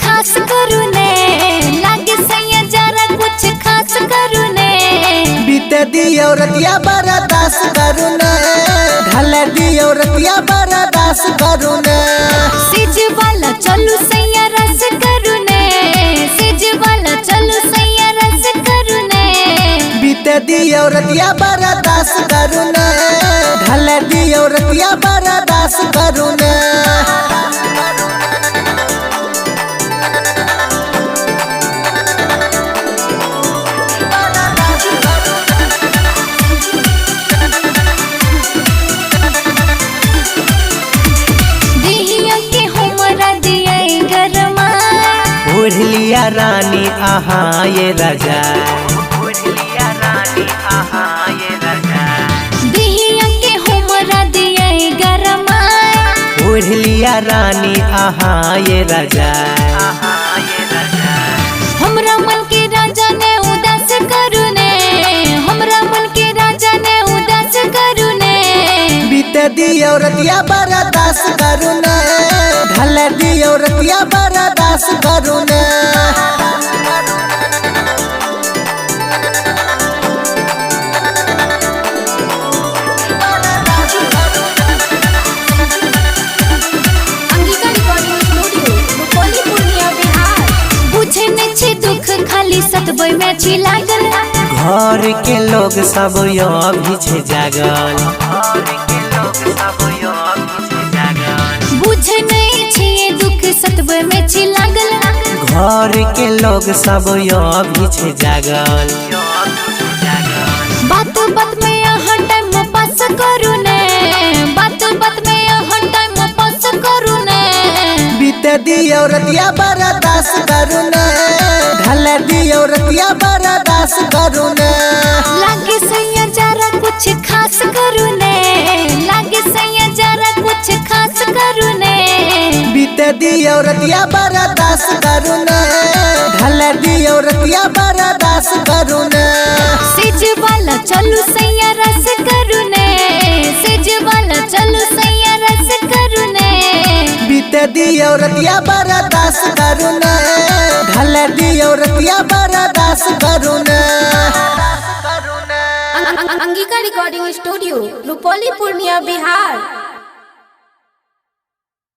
खास करू ने लागे सैया जरा कुछ खास करू ने बीते दियो रतिया बर्दास करू ने ढल दियो रतिया बर्दास करू ने सिज वाला चलू सैया रस करू ने सिज वाला चलू सैया रस करू ने बीते दियो रतिया बर्दास करू ने ढल दियो रतिया बर्दास करू ने ओढ़ लिया रानी आहा ये राजा दिहिया के हमरा दिया गरमा ओढ़ लिया रानी आहा ये राजा हमरा मन के राजा ने उदास करू ने हमरा मन के राजा ने उदास करू ने बीते दियो रतिया बर्दास करू ने ढल दियो रतिया बर्दास करू ने सतबई में छी लागल घर के लोग सब अभी छे जागल बुझे नहीं छी दुख सतबई में छी लागल घर के लोग सब अभी छे जागल बात बात में यहाँ टाइम पास करू ने बात बात में यहाँ टाइम पास करू ने बीते दियो रतिया बर्दास करू ने ढल दियो रतिया बर्दास करू ने लागे सैया जरा कुछ खास करू ने लागे सैया जरा कुछ खास करू ने बीते दियो रतिया बर्दास करू ने ढल दियो रतिया बर्दास करू ने सिज वाला चलू सैया रस करू ने सिज वाला चलू सैया रस करू ने बीते दियो रतिया बर्दास करू ने ढल दियो रतिया बर्दास करू ने अंगिका रिकॉर्डिंग स्टूडियो रुपौली पूर्णिया बिहार।